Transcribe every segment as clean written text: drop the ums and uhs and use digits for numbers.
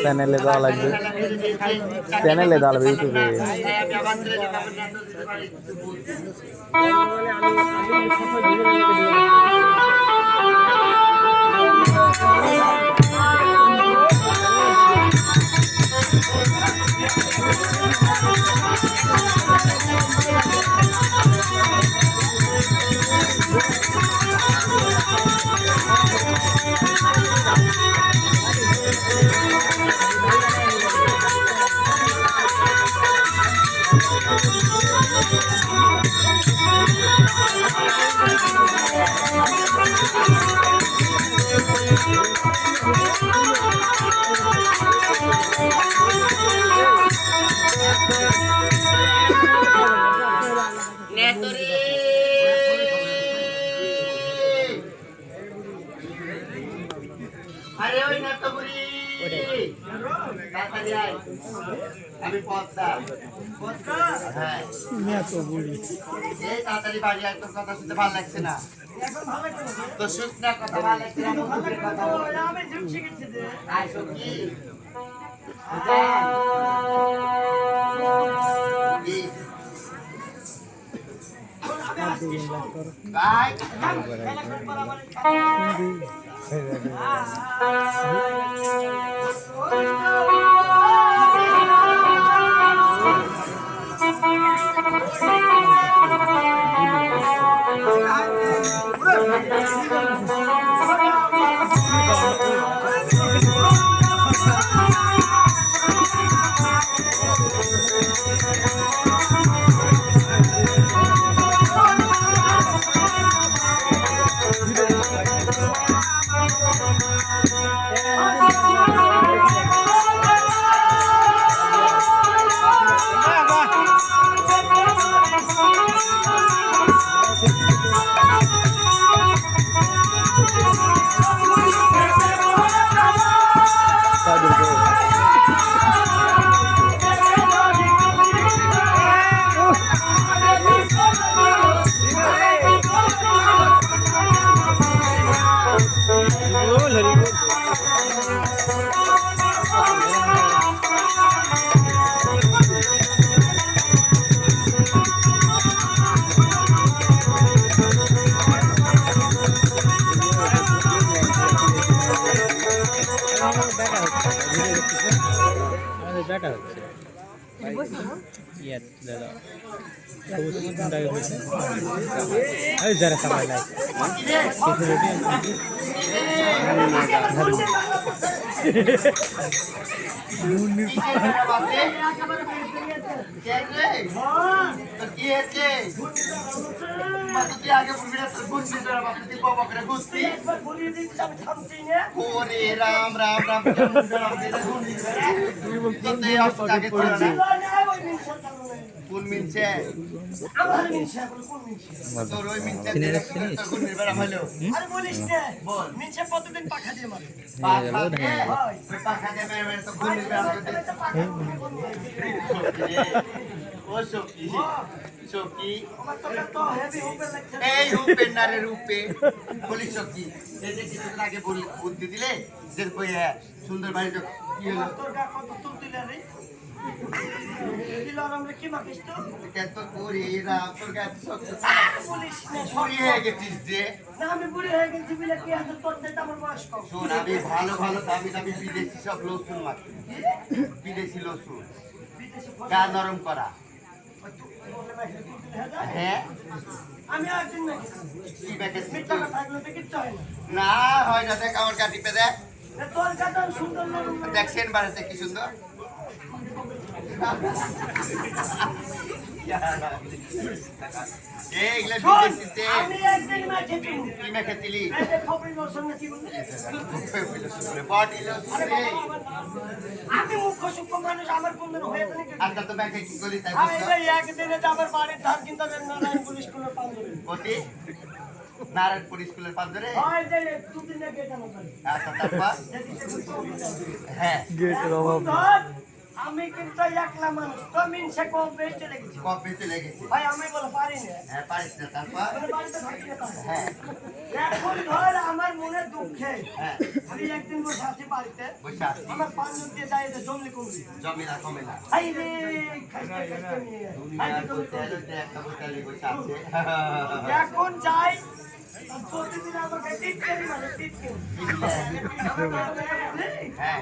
চ্যানেলে দেওয়া লাগবে, চ্যানেলে দেওয়া লাগবে ইউটিউবে। আমি পদ্মা হ্যাঁ তাড়াতাড়ি বাড়ি একদম কথা শুনতে ভালো লাগছে না তো শুনতে কথা ভালো লাগছে না দেখা হচ্ছে দাদা যারা সবাই রাম রাম রাম কোন মিনছে আমার মিনছে বলে কোন মিনছে তোর ওই মিনছে তোর কোন নির্বাড়া হলো আরে বলিস না বল মিনছে প্রতিদিন পাখা দিয়ে মারে পাখা দিয়ে হয় ওই পাখা দিয়ে মেরে মেরে তো কোন নির্বাড়া ও সখী সখী আমার তো হেভি হোপে লাগছে এই রূপে নারে রূপে বলি সখী এই যে কিছুদিন আগে বুদ্ধি দিলে যে কই সুন্দর বাড়িতে কি হলো তোর গা কত তুল দিলে রে দিল আমরা কি মাখিস তো কত করি রাম তোর কাছে সব বলিস না চুরি হয়ে গেছিস যে না আমি বুড়ি হয়ে গেছি বলে কি হাতে তোর চাইতে আমার বয়স কম শোন আমি ভালো ভালো দামি দামি বিদেশি সব লসুন মাখি বিদেশি লসুন বিদেশে গা নরম করা হ্যাঁ আমি একদিন নাকি কি প্যাকেজ মিথ্যা কথা এগুলো তো কিচ্ছু হয় না না হয় না দেখ আমার গা টিপে দেখ তোর কাছে সুন্দর নরম দেখছেন বাড়িতে কি সুন্দর এইগুলা বিদেশিতে আমি একদিন মাঝে দিন কি মেখেছিলি এই যে খবরের সঙ্গে কি বললি বডি আরে লসুন বাবা, আমি মুখ্য সূক্ষ্ম মানুষ আমার কোন দিন হয়ে জানি কি আচ্ছা তো মেখে কি করি তাই আমি বুঝছো এই একদিনে যে আমার বাড়ির ধার কিন্তু নারায়ণ পুলিশ স্কুলের পাঞ্জাবি কতি নারায়ণপুর স্কুলের পাঁচরে হয় যে দুদিনে গেট আমার বাড়ি আচ্ছা তারপর যেদিকে বুঝতে হবে। হ্যাঁ গেটের অভাব নেই। ধর, আমি কিন্তু একলা মানুষ তো মিনসে কবে চলে গেছি কপি চলে গেছি ভাই আমি বলে পারি না হ্যাঁ পারিস না তারপর মানে বাড়িতে থাকি না তাই। হ্যাঁ এখন ধর আমার মনে দুঃখে হ্যাঁ আমি একদিন বসে আছি বাড়িতে বসে আসছি আমার পাঁচজন দিয়ে যাই যে জমলি কমলি জমি না কমে না হাই রে খাইতে খাইতে নিয়ে হাই রে, দুনিয়ার বলতে হলো যে একটা বোতলে বসে আছে এখন যাই প্রতিদিন আমাকে টিটকারি মানে টিটকারি হ্যাঁ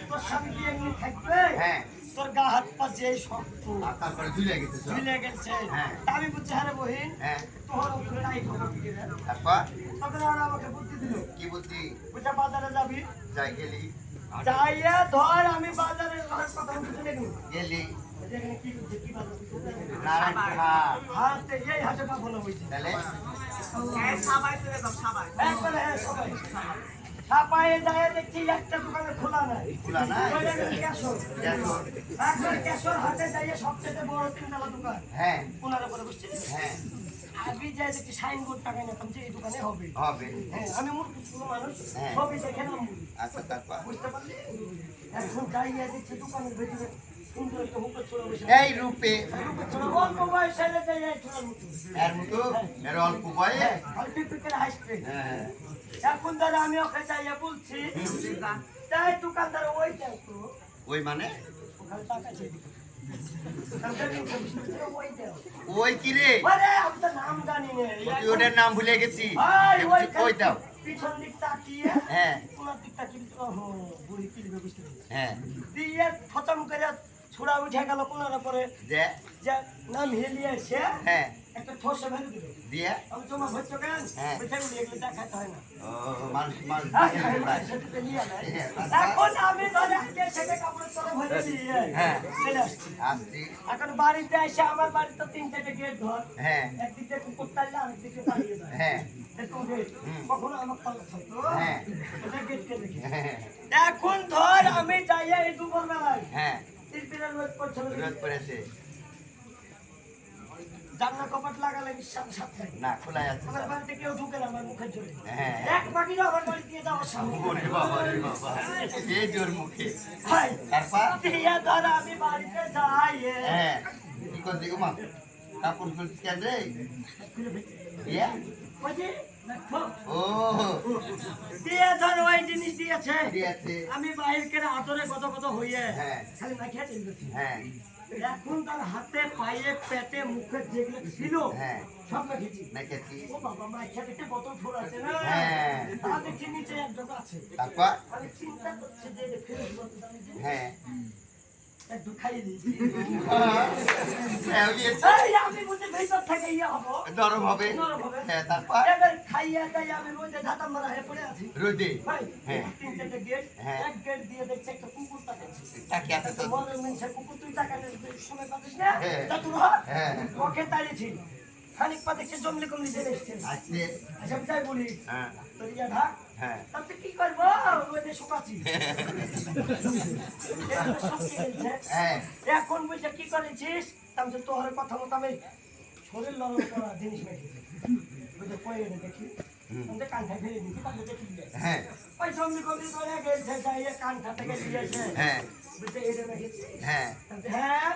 তোর স্বামী কি এমনি থাকবে হ্যাঁ তোর গা হাত পা যে শক্ত আর তারপরে ঝুলে গেছে সব। ঝুলে গেছে হ্যাঁ। তা আমি বুঝছি আরে বহিন হ্যাঁ তোর উপরে নাই খবর দিয়ে দে। তারপর তখন আর আমাকে বুদ্ধি দিল কি বুদ্ধি বুঝা বাজারে যাবি যাই গেলি যাইয়া ধর আমি বাজারে ঘরের কথা বুঝতে দেখি গেলি এখানে কি বুঝছে কি বাজার বুঝতে নারায়ণ হাট হাতে এই হাতে পা ভালো হয়েছে তাহলে একবারে হ্যাঁ সবাই ছাপায়ে যায় দেখছি একটা দোকানে খোলা নাই খোলা নাই? ওইটা কিন্তু ক্যাশর দেখো একবার ক্যাশর হাতে যাইয়ে সবচেয়ে বড় তিনতলা দোকান হ্যাঁ ওনার উপরে বসছে হ্যাঁ আমি যাই দেখছি সাইনবোর্ড টাকায় নিতাম যে এই দোকানে হবে হবে হ্যাঁ আমি মূর্খ পুরো মানুষ হ্যাঁ। সবই দেখে নাম আচ্ছা তারপর বুঝতে পারলি এখন যাইয়া দেখছি দোকানের ভেতরে সুন্দর একটা হুকের ছোড়া বসে এই রূপে হুকের ছোড়া অল্প বয়সে যাই এই ছোড়ার মতো এর মতো এর অল্প বয়ে অল্প পিকের হাসবে হ্যাঁ এখন ধরে আমি ওকে যাইয়া বলছি তাই দোকানদার ওই যাই তো ওই মানে ওখানে টাকা চেয়ে দিবে। ওই দাও। ওই কি রে আরে আমি তো নাম জানি না তুই ওটার নাম ভুলে গেছি ভাই, ওই ওই দাও পিছন দিক তাকিয়ে হ্যাঁ তোমার দিক তাকিয়ে ওহো বুড়ি কিনবে বুঝতে পেরেছি হ্যাঁ দিয়ে খতম করে ছোড়া উঠে গেল কোনার পরে যে যে নাম হেলিয়ে এসে হ্যাঁ একটা ঠোসে ভেঙে দিল দিয়ে আমি তোমার হচ্ছে কেন হ্যাঁ। ওইটা এগুলো দেখাতে হয় না ও মানুষ মানুষ সেটাতে নিয়ে নেয়। এখন আমি ধরে আগে সেটা কাপড়ের তলে ভরে দিয়ে হ্যাঁ। চলে আসছি আসছি এখন বাড়িতে এসে আমার বাড়িতে 3-4টা গেট ধর হ্যাঁ একদিক দিয়ে কুকুর তাইলে আরেকদিকে পালিয়ে যায় হ্যাঁ এরকম গেট কখনো আমার পাল্লা থাকতো হ্যাঁ। ওটা গেটকে দেখি হ্যাঁ এখন ধর আমি যাইয়া এই দুপুর বেলায় হ্যাঁ তিরপিরের রোদ পড়ছে রোদ পড়েছে জানলা কপাট লাগালে বিশ্বাস সাথে না খোলাই আছে আমার বাড়িতে কেউ ঢুকে না আমার মুখের জোরে হ্যাঁ। এক বাকিরা আমার বাড়ি দিয়ে যাওয়ার সামনে ওরে বাবা রে বাবা এই জোর মুখে ভাই তারপর দিয়া ধর আমি বাড়িতে যাই হ্যাঁ কি করছি গো মা কাপড় খুলছিস কেন রে ইয়া ওই যে দেখো, ও দিয়া ধর ওই জিনিস দিয়েছে দিয়েছে আমি বাহির করে আতরে কত কত হইয়ে হ্যাঁ। খালি মাখিয়ে চলতেছি হ্যাঁ এখন তার হাতে পায়ে পেটে মুখে যেগুলো ছিল হ্যাঁ সব মেখেছি নাকি ও বাবা মাখিয়ে দেখতে বোতল ফুল আছে না হ্যাঁ। তা দেখছি নিচে এক জায়গা আছে তারপর আমি চিন্তা করছি যে এটা ফেরত করতে জানি যে হ্যাঁ একটু খাইয়ে দিয়েছি হ্যাঁ দিয়েছে এই আমি বুঝি ভেতর থেকে ইয়ে হবো নরম হবে নরম হবে। হ্যাঁ তারপর এবার খাইয়ে দেয় আমি রোদে ধাতা মারা হয়ে পড়ে আছি রোদে ভাই হ্যাঁ। 3-4টা গেট হ্যাঁ। এক গেট দিয়ে দেখছি একটা কুকুর তাকাচ্ছে তাকে আছে তো মনের মানুষের কুকুর তুই তাকালে সময় পাচ্ছিস না হ্যাঁ। তা তুই হ হ্যাঁ। ওকে দাঁড়িয়েছি খানিক পা দেখছি জমলি কমলি চলে এসছে আসছে আচ্ছা তাই বলি হ্যাঁ তোর ইয়া ঢাক হ্যাঁ তাতে কি করবো রোদে শুকাচ্ছি এগুলো শুকিয়ে গেছে। হ্যাঁ এখন বলছে কি করেছিস তাহলে তোর কথা মতো আমি শরীর নরম করা জিনিস মেখেছি বুঝে কয়ে দেখি আমাদের কানটা ফেলে দিচ্ছি তাহলে দেখি হ্যাঁ ওই সঙ্গে কবি করে গেছে যাই কানটা থেকে দিয়েছে হ্যাঁ বুঝতে এটা মেখেছি হ্যাঁ হ্যাঁ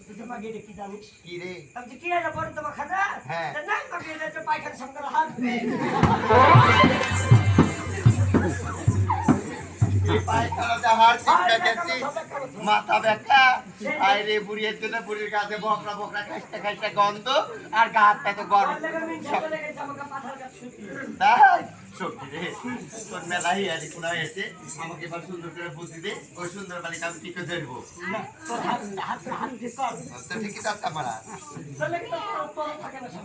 বুঝতে মাকে এটা কি জানিস কি রে আমি কি এটা বড় তোমার খাতা হ্যাঁ। না মাকে এটা তো পায়খানা সঙ্গে হাত পায়খানাতে হাড় চিপটা গেছি মাথা ব্যথা আরে বুড়ির জন্য বুড়ির কাছে বকরা বকরা খাইতে খাইতে গন্ধ আর গা হাতটা তো গরম সব তাই সত্যি রে তোর মেলাই আর কোনা এসে আমাকে এবার সুন্দর করে বুদ্ধি দে ওই সুন্দর বালিকা আমি টিকে ধরবো তো ঠিকই তার মারা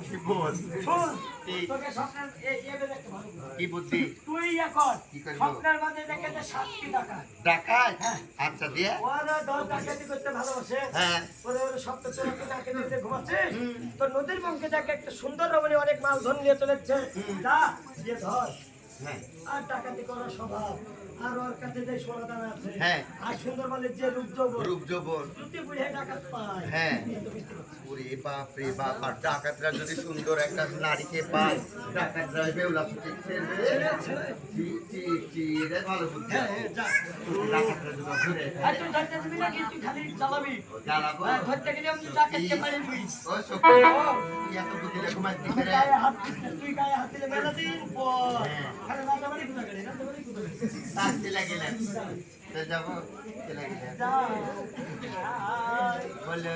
কি বল কি বুদ্ধি তুই এখন কি করবো? স্বপ্নের মাঝে দেখে যে 7টি টাকা ডাকাত আচ্ছা দিয়ে ওরা দল ডাকাতি করতে ভালোবাসে হ্যাঁ ওরে ওরে সপ্তাহ চোরাকে ডাকে দিতে ঘুমাচ্ছিস তো নদীর মুখে দেখে একটা সুন্দর রমণী অনেক মাল ধন নিয়ে চলেছে যা দিয়ে ধর হ্যাঁ আর ডাকাতি করার স্বভাব আর ওর কাছে যে সোনা দানা আছে হ্যাঁ। আর সুন্দর বলে যে রূপ যৌবন রূপ যৌবন যদি বুঝে ডাকাত পায় হ্যাঁ ওরে বাপ রে বাপ আর ডাকাতরা যদি সুন্দর একটা নারীকে পায় ডাকাতরা বেউলা ফুটে চি চি চি রে ভালো বুদ্ধি যা ডাকাতরা যদি ঘুরে আর তুই ধরতে দিবি না কিন্তু খালি চালাবি জ্বালাবো ধরতে গেলে আমি ডাকাতকে পারি তুই ও সত্যি এত বুদ্ধি লে ঘুমাই দিতে রে গায়ে হাত দিলে তুই গায়ে হাত দিলে মেলা দিন পর খালি রাজাবাড়ি কোথা গেলি রাজাবাড়ি কোথা গেলি তাকতে লাগিলেন তো যাব তে লাগিলেন যা বলে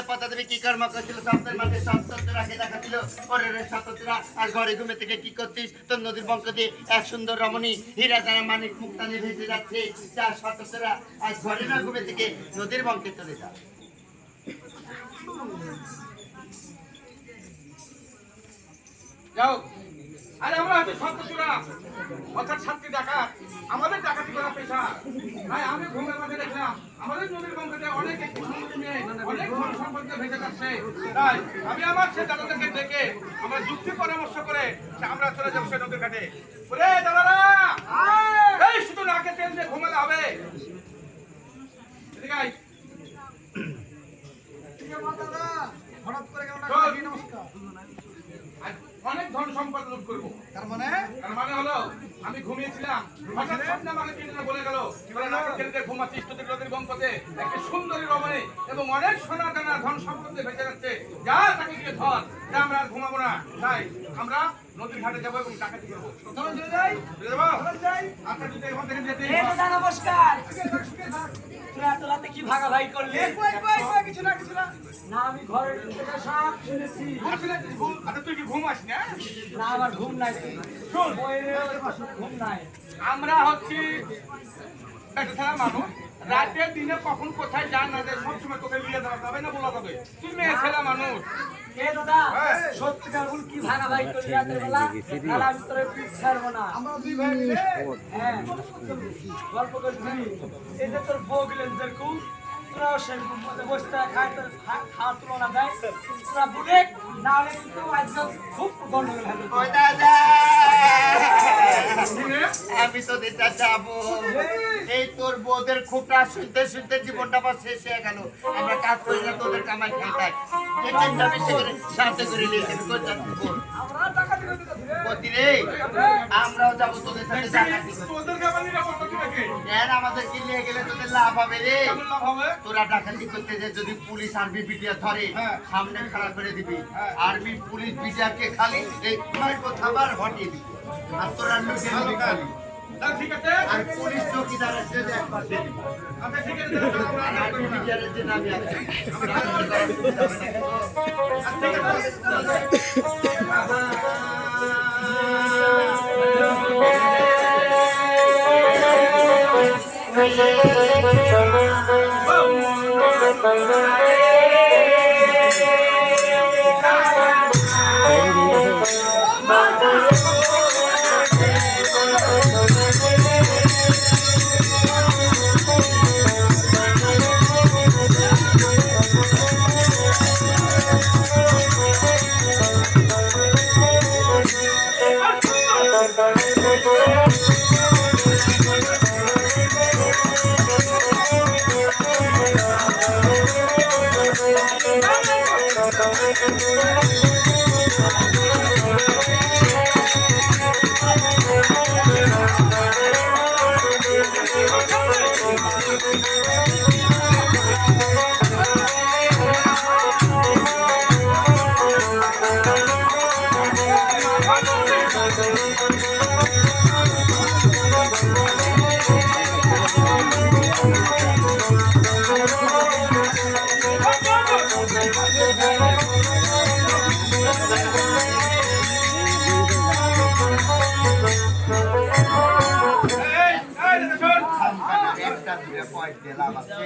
মনটা জ্বলিতে কি কর্ম করছিল সপ্তাহের মাঝে সপ্তাহকে দেখাচ্ছিল ওরে সপ্তাহরা আর ঘরে ঘুমে থেকে কি করছিস তোর নদীর বঙ্ক দিয়ে এক সুন্দর রমণী হীরা দ্বারা মানিক মুক্তানে ভেসে যাচ্ছে যার সপ্তাহরা আর ঘরে না ঘুমে থেকে নদীর বঙ্কে চলে যা যাও আরে আমরা হচ্ছে সন্তোষরা অর্থাৎ শান্তি ডাকাত আমাদের ডাকাতি করা পেশা তাই আমি ঘুমের মাঝে দেখলাম আমাদের নদীর বঙ্গতে অনেক একটি সুন্দর মেয়ে অনেক ধন সম্পর্কে ভেসে যাচ্ছে তাই আমি আমার সে দাদাদেরকে ডেকে আমরা যুক্তি পরামর্শ করে আমরা চলে যাবো সে নদীর ঘাটে ওরে দাদারা এই শুধু নাকে তেল দিয়ে ঘুমালে হবে এদিকে আয়। হঠাৎ করে কেমন নমস্কার আজ অনেক ধন সম্পদ লুট করবো তার মানে হলো আমি ঘুমিয়েছিলাম হঠাৎ স্বপ্নে আমাকে কিনে বলে গেল এবারে নাকে ছেড়ে ঘুমাচ্ছিস তোদের নদীর বঙ্কতে একটা সুন্দরী রমণী এবং অনেক সোনা দানা ধন সম্পদে ভেসে যাচ্ছে যা তাকে গিয়ে ধর যা আমরা আর ঘুমাবো না তাই আমরা নদীর ঘাটে যাবো এবং ডাকাতি করবো চলো চলে যাই আচ্ছা যদি এখান থেকে যেতে নমস্কার তুই এত রাতে কি ভাগাভাগি করলি কিছু না না আমি ঘরের থেকে সব শুনেছি আচ্ছা তুই কি ঘুমাস না না আমার ঘুম নাই শোন ঘুম নাই আমরা হচ্ছি একটা ছাড়া মানুষ রাতের দিনে কখন কোথায় যা না যায় সবসময় তোকে নিয়ে যাওয়া যাবে না বলা যাবে তুই মেয়ে ছেলে মানুষ এ দাদা হ্যাঁ। সত্যিকার ভুল কি ভাগাভাগি করলি রাতের বেলা তাহলে আমি তোর পিঠ ছাড়বো না আমরা দুই ভাই মিলে হ্যাঁ গল্প করছি এই যে তোর বউ গেলেন যেরকম তোরাও সেরকম মধ্যে বসে খায় তোর খাওয়ার তুলনা দেয় তোরা বুঝে না হলে কিন্তু আজকাল খুব গন্ডগোল হবে ওই দাদা আমি তো দিতে যাবো এই তোর বউদের খুঁটা শুনতে শুনতে জীবনটা আমার শেষ হয়ে গেল আমরা কাজ করি না তোদের কামাই খাই সাথে করে নিয়ে আমরা টাকাতে করতে প্রতি রে আমরাও যাবো তোদের সাথে ডাকাতি করতে। তোদের গাবানি রাখো কত লাগে এর আমাদের কি নিয়ে গেলে তোদের লাভ হবে রে কেমন লাভ হবে তোরা ডাকাতি করতে যে যদি পুলিশ আর্মি বিটিয়া ধরে হ্যাঁ। সামনে খাড়া করে দিবি হ্যাঁ। আর্মি পুলিশ বিটিয়াকে খালি এই নয় কথাবার হটিয়ে দিবি আর তোরা লুটে লুটে খাবি তা ঠিক আছে আর পুলিশ চৌকিদার আছে যে একবার দিয়ে দিবি আচ্ছা ঠিক আছে তাহলে আমরা আর আর্মি বিটিয়ারের যে নামে আছে ঠিক আছে এই, এই, দেখুন। একটা দুটো পয়েন্ট দিলাম আছে